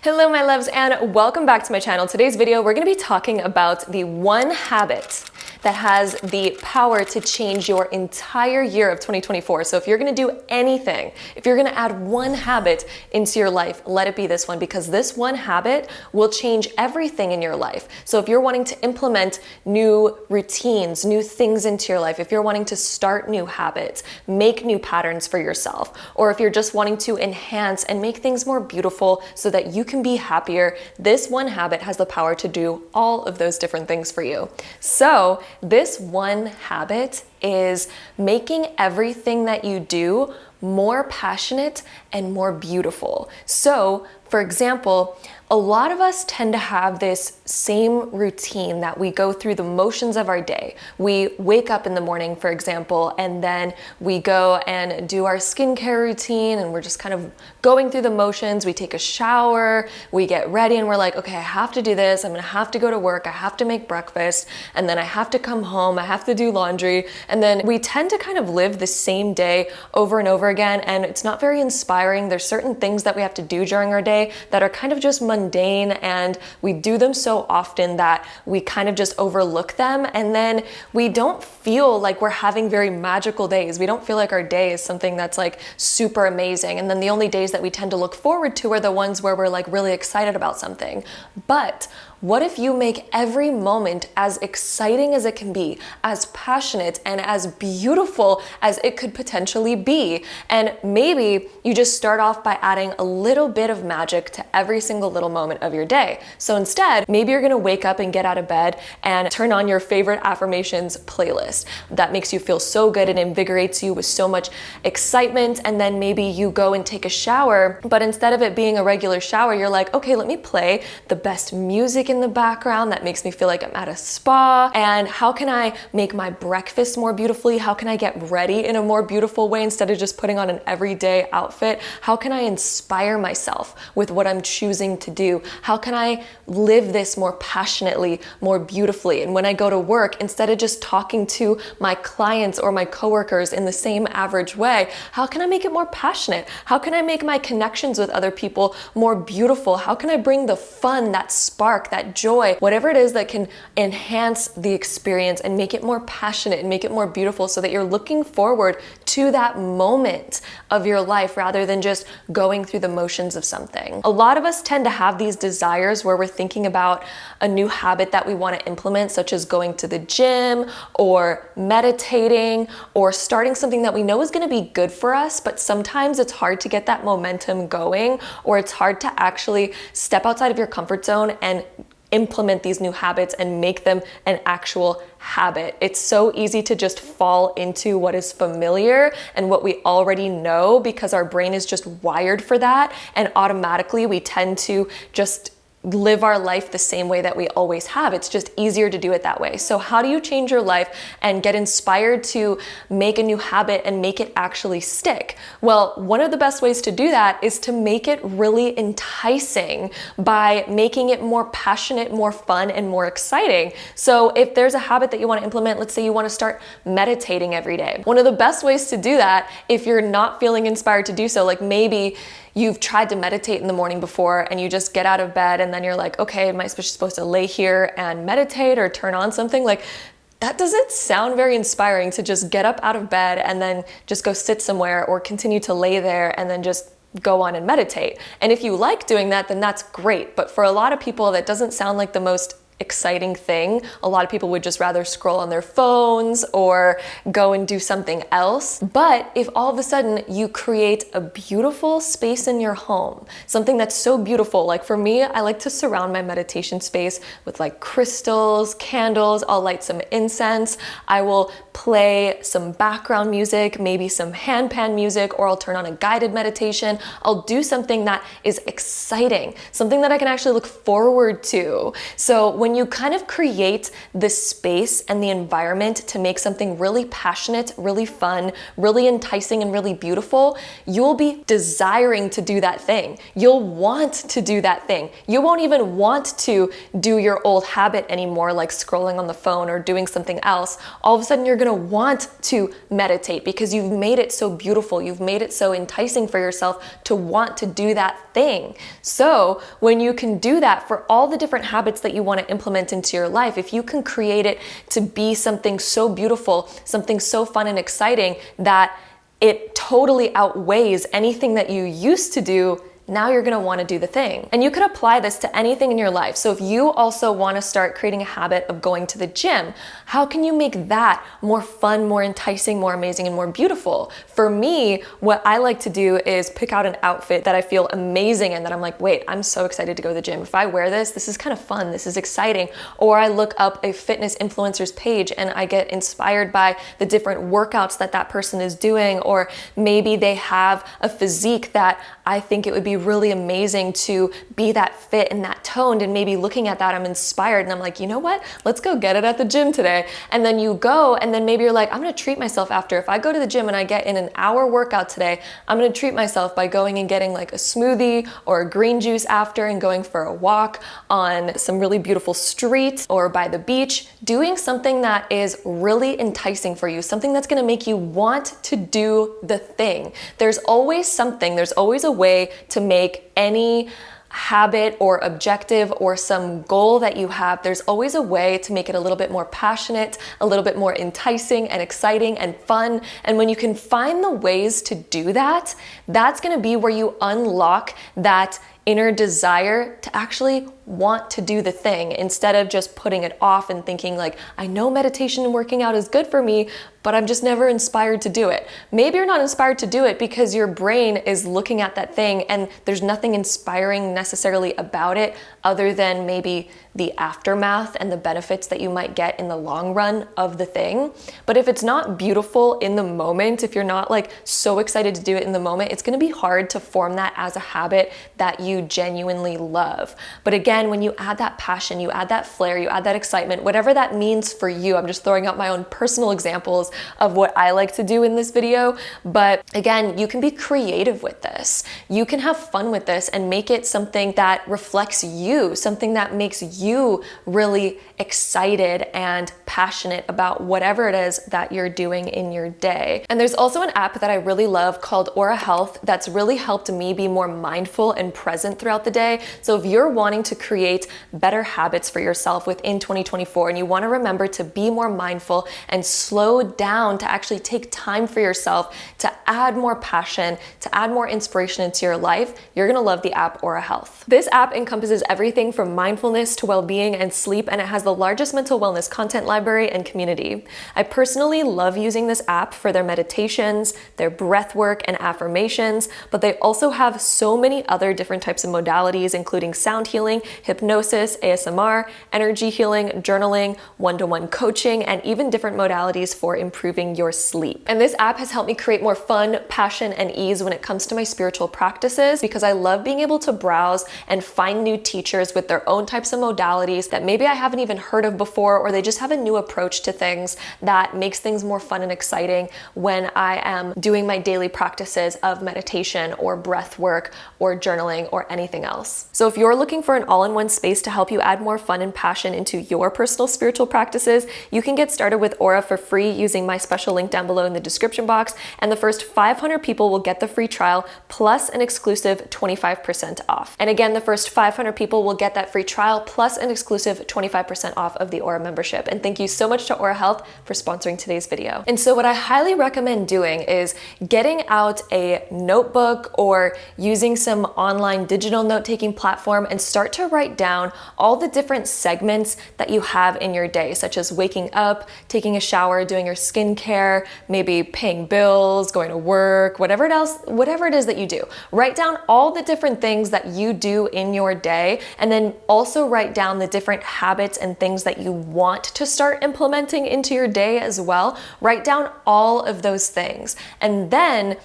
Hello my loves and welcome back to my channel. Today's video we're going to be talking about the one habit that has the power to change your entire year of 2024. So if you're going to do anything, if you're going to add one habit into your life, let it be this one, because this one habit will change everything in your life. So if you're wanting to implement new routines, new things into your life, if you're wanting to start new habits, make new patterns for yourself, or if you're just wanting to enhance and make things more beautiful so that you can be happier, this one habit has the power to do all of those different things for you. So this one habit is making everything that you do more passionate and more beautiful. So, for example, a lot of us tend to have this same routine that we go through the motions of our day. We wake up in the morning, for example, and then we go and do our skincare routine and we're just kind of going through the motions. We take a shower, we get ready and we're like, okay, I have to do this. I'm gonna have to go to work. I have to make breakfast, and then I have to come home. I have to do laundry. And then we tend to kind of live the same day over and over again, and it's not very inspiring. There's certain things that we have to do during our day that are kind of just mundane, and we do them so often that we kind of just overlook them, and then we don't feel like we're having very magical days. We don't feel like our day is something that's like super amazing, and then the only days that we tend to look forward to are the ones where we're like really excited about something. But what if you make every moment as exciting as it can be, as passionate and as beautiful as it could potentially be? And maybe you just start off by adding a little bit of magic to every single little moment of your day. So instead, maybe you're gonna wake up and get out of bed and turn on your favorite affirmations playlist. That makes you feel so good and invigorates you with so much excitement. And then maybe you go and take a shower, but instead of it being a regular shower, you're like, okay, let me play the best music in the background that makes me feel like I'm at a spa. And how can I make my breakfast more beautifully? How can I get ready in a more beautiful way instead of just putting on an everyday outfit? How can I inspire myself with what I'm choosing to do? How can I live this more passionately, more beautifully? And when I go to work, instead of just talking to my clients or my coworkers in the same average way, how can I make it more passionate? How can I make my connections with other people more beautiful? How can I bring the fun, that spark, that joy, whatever it is that can enhance the experience and make it more passionate and make it more beautiful so that you're looking forward to that moment of your life rather than just going through the motions of something. A lot of us tend to have these desires where we're thinking about a new habit that we want to implement, such as going to the gym or meditating or starting something that we know is going to be good for us, but sometimes it's hard to get that momentum going, or it's hard to actually step outside of your comfort zone and implement these new habits and make them an actual habit. It's so easy to just fall into what is familiar and what we already know because our brain is just wired for that, and automatically we tend to just live our life the same way that we always have. It's just easier to do it that way. So how do you change your life and get inspired to make a new habit and make it actually stick? Well, one of the best ways to do that is to make it really enticing by making it more passionate, more fun, and more exciting. So if there's a habit that you want to implement, let's say you want to start meditating every day. One of the best ways to do that, if you're not feeling inspired to do so, like maybe you've tried to meditate in the morning before and you just get out of bed and then you're like, okay, am I supposed to lay here and meditate or turn on something? Like, that doesn't sound very inspiring to just get up out of bed and then just go sit somewhere or continue to lay there and then just go on and meditate. And if you like doing that, then that's great. But for a lot of people, that doesn't sound like the most exciting thing. A lot of people would just rather scroll on their phones or go and do something else. But if all of a sudden you create a beautiful space in your home, something that's so beautiful, like for me, I like to surround my meditation space with like crystals, candles. I'll light some incense. I will play some background music, maybe some handpan music, or I'll turn on a guided meditation. I'll do something that is exciting, something that I can actually look forward to. So when you kind of create the space and the environment to make something really passionate, really fun, really enticing, and really beautiful, you'll be desiring to do that thing. You'll want to do that thing. You won't even want to do your old habit anymore, like scrolling on the phone or doing something else. All of a sudden, you're gonna want to meditate because you've made it so beautiful. You've made it so enticing for yourself to want to do that thing. So when you can do that for all the different habits that you want to implement into your life, if you can create it to be something so beautiful, something so fun and exciting that it totally outweighs anything that you used to do, now you're gonna wanna do the thing. And you could apply this to anything in your life. So if you also wanna start creating a habit of going to the gym, how can you make that more fun, more enticing, more amazing, and more beautiful? For me, what I like to do is pick out an outfit that I feel amazing in, that I'm like, wait, I'm so excited to go to the gym. If I wear this, this is kind of fun, this is exciting. Or I look up a fitness influencer's page and I get inspired by the different workouts that that person is doing, or maybe they have a physique that I think it would be really amazing to be that fit and that toned, and maybe looking at that I'm inspired and I'm like, you know what, let's go get it at the gym today. And then you go, and then maybe you're like, I'm gonna treat myself after. If I go to the gym and I get in an hour workout today, I'm gonna treat myself by going and getting like a smoothie or a green juice after, and going for a walk on some really beautiful street or by the beach, doing something that is really enticing for you, something that's gonna make you want to do the thing. There's always something, there's always a way to make any habit or objective or some goal that you have, there's always a way to make it a little bit more passionate, a little bit more enticing and exciting and fun. And when you can find the ways to do that, that's gonna be where you unlock that inner desire to actually want to do the thing, instead of just putting it off and thinking like, I know meditation and working out is good for me, but I'm just never inspired to do it. Maybe you're not inspired to do it because your brain is looking at that thing and there's nothing inspiring necessarily about it other than maybe the aftermath and the benefits that you might get in the long run of the thing. But if it's not beautiful in the moment, if you're not like so excited to do it in the moment, it's gonna be hard to form that as a habit that you genuinely love. But again, when you add that passion, you add that flair, you add that excitement, whatever that means for you, I'm just throwing out my own personal examples of what I like to do in this video. But again, you can be creative with this. You can have fun with this and make it something that reflects you, something that makes you really excited and passionate about whatever it is that you're doing in your day. And there's also an app that I really love called Aura Health that's really helped me be more mindful and present throughout the day. So if you're wanting to create better habits for yourself within 2024 and you want to remember to be more mindful and slow down, to actually take time for yourself, to add more passion, to add more inspiration into your life, you're going to love the app Aura Health. This app encompasses everything from mindfulness to well-being and sleep, and it has the largest mental wellness content library and community. I personally love using this app for their meditations, their breath work and affirmations, but they also have so many other different types of modalities, including sound healing, hypnosis, ASMR, energy healing, journaling, one-to-one coaching, and even different modalities for improving your sleep. And this app has helped me create more fun, passion, and ease when it comes to my spiritual practices, because I love being able to browse and find new teachers with their own types of modalities that maybe I haven't even heard of before, or they just have a new approach to things that makes things more fun and exciting when I am doing my daily practices of meditation or breath work or journaling or anything else. So if you're looking for an all-in-one space to help you add more fun and passion into your personal spiritual practices, you can get started with Aura for free using my special link down below in the description box, and the first 500 people will get the free trial plus an exclusive 25% off. And again, the first 500 people will get that free trial plus an exclusive 25% off of the Aura membership. And thank you so much to Aura Health for sponsoring today's video. And so what I highly recommend doing is getting out a notebook or using some online digital note-taking platform and start to write down all the different segments that you have in your day, such as waking up, taking a shower, doing your skincare, maybe paying bills, going to work, whatever it is that you do. Write down all the different things that you do in your day, and then also write down the different habits and things that you want to start implementing into your day as well. Write down all of those things, and then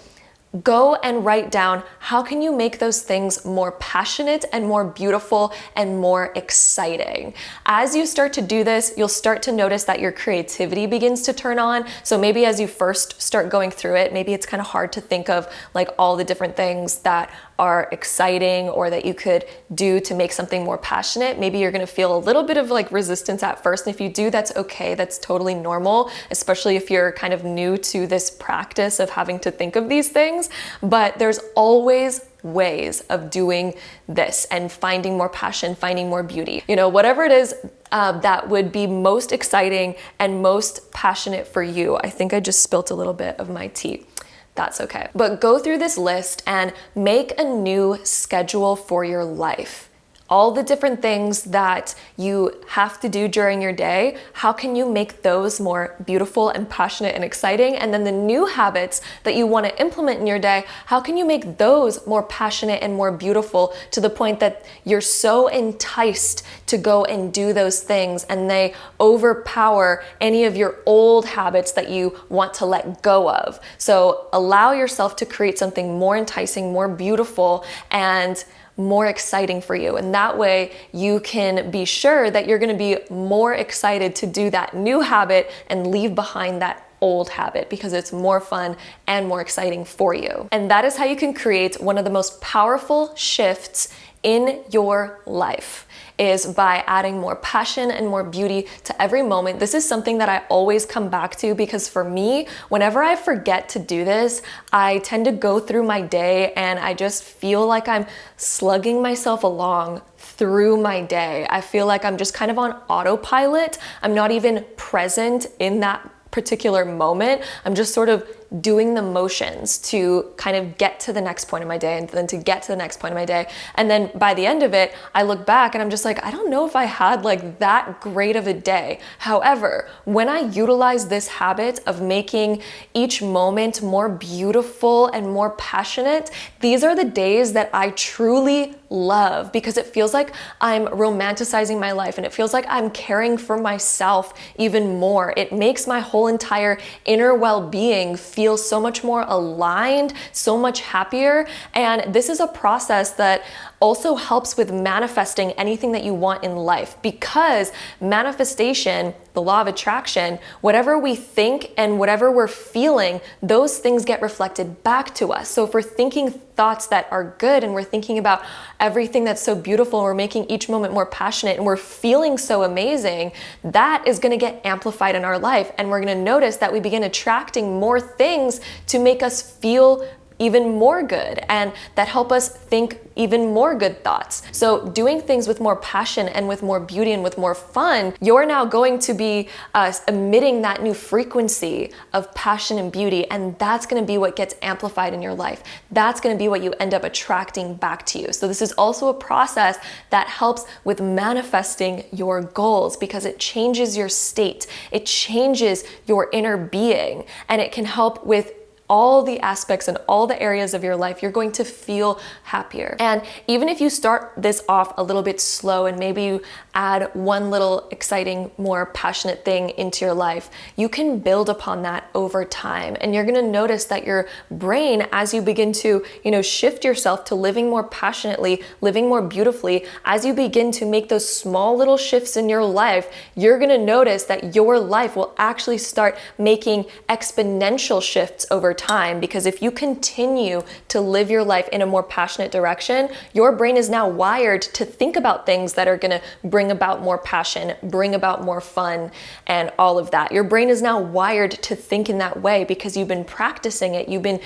go and write down how can you make those things more passionate and more beautiful and more exciting. As you start to do this, you'll start to notice that your creativity begins to turn on. So maybe as you first start going through it, maybe it's kind of hard to think of like all the different things that are exciting or that you could do to make something more passionate. Maybe you're gonna feel a little bit of like resistance at first. And if you do, that's okay. That's totally normal, especially if you're kind of new to this practice of having to think of these things. But there's always ways of doing this and finding more passion, finding more beauty. You know, whatever it is that would be most exciting and most passionate for you. I think I just spilt a little bit of my tea. That's okay. But go through this list and make a new schedule for your life. All the different things that you have to do during your day, how can you make those more beautiful and passionate and exciting? And then the new habits that you want to implement in your day, how can you make those more passionate and more beautiful to the point that you're so enticed to go and do those things and they overpower any of your old habits that you want to let go of. So allow yourself to create something more enticing, more beautiful, and more exciting for you. And that way you can be sure that you're going to be more excited to do that new habit and leave behind that old habit because it's more fun and more exciting for you. And that is how you can create one of the most powerful shifts in your life, is by adding more passion and more beauty to every moment. This is something that I always come back to because for me, whenever I forget to do this, I tend to go through my day and I just feel like I'm slugging myself along through my day. I feel like I'm just kind of on autopilot. I'm not even present in that particular moment. I'm just sort of doing the motions to kind of get to the next point of my day and then to get to the next point of my day. And then by the end of it, I look back and I'm just like, I don't know if I had like that great of a day. However, when I utilize this habit of making each moment more beautiful and more passionate, these are the days that I truly love because it feels like I'm romanticizing my life and it feels like I'm caring for myself even more. It makes my whole entire inner well-being feel so much more aligned, so much happier. And this is a process that also helps with manifesting anything that you want in life, because manifestation, the law of attraction, whatever we think and whatever we're feeling, those things get reflected back to us. So if we're thinking thoughts that are good and we're thinking about everything that's so beautiful and we're making each moment more passionate and we're feeling so amazing, that is going to get amplified in our life. And we're going to notice that we begin attracting more things to make us feel even more good and that help us think even more good thoughts. So doing things with more passion and with more beauty and with more fun, you're now going to be emitting that new frequency of passion and beauty, and that's going to be what gets amplified in your life. That's going to be what you end up attracting back to you. So this is also a process that helps with manifesting your goals because it changes your state, it changes your inner being, and it can help with all the aspects and all the areas of your life. You're going to feel happier. And even if you start this off a little bit slow and maybe you add one little exciting, more passionate thing into your life, you can build upon that over time. And you're gonna notice that your brain, as you begin to, shift yourself to living more passionately, living more beautifully, as you begin to make those small little shifts in your life, you're gonna notice that your life will actually start making exponential shifts over time, because if you continue to live your life in a more passionate direction, your brain is now wired to think about things that are going to bring about more passion, bring about more fun, and all of that. Your brain is now wired to think in that way because you've been practicing it. You've been,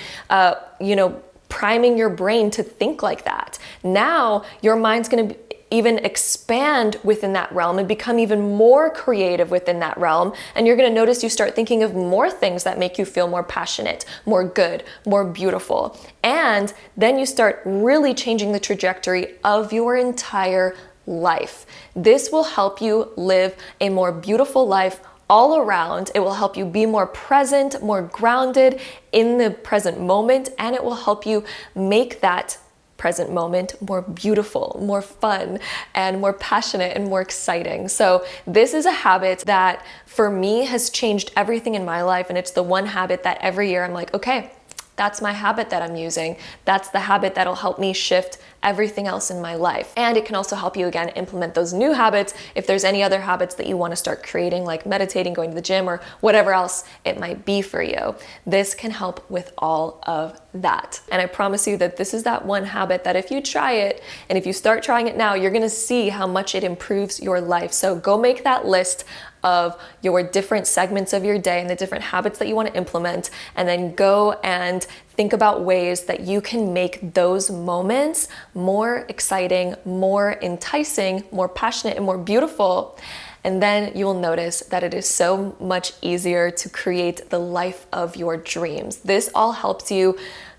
priming your brain to think like that. Now your mind's going to even expand within that realm and become even more creative within that realm. And you're going to notice you start thinking of more things that make you feel more passionate, more good, more beautiful. And then you start really changing the trajectory of your entire life. This will help you live a more beautiful life all around. It will help you be more present, more grounded in the present moment, and it will help you make that present moment more beautiful, more fun, and more passionate and more exciting. So this is a habit that for me has changed everything in my life, and it's the one habit that every year I'm like, okay, That's my habit that I'm using. That's the habit that'll help me shift everything else in my life. And it can also help you, again, implement those new habits if there's any other habits that you want to start creating, like meditating, going to the gym, or whatever else it might be for you. This can help with all of that. And I promise you that this is that one habit that if you try it, and if you start trying it now, you're gonna see how much it improves your life. So go make that list of your different segments of your day and the different habits that you want to implement, and then go and think about ways that you can make those moments more exciting, more enticing, more passionate, and more beautiful. And then you will notice that it is so much easier to create the life of your dreams. This all helps you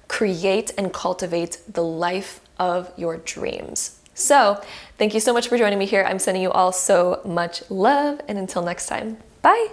create and cultivate the life of your dreams. So thank you so much for joining me here. I'm sending you all so much love, and until next time, bye.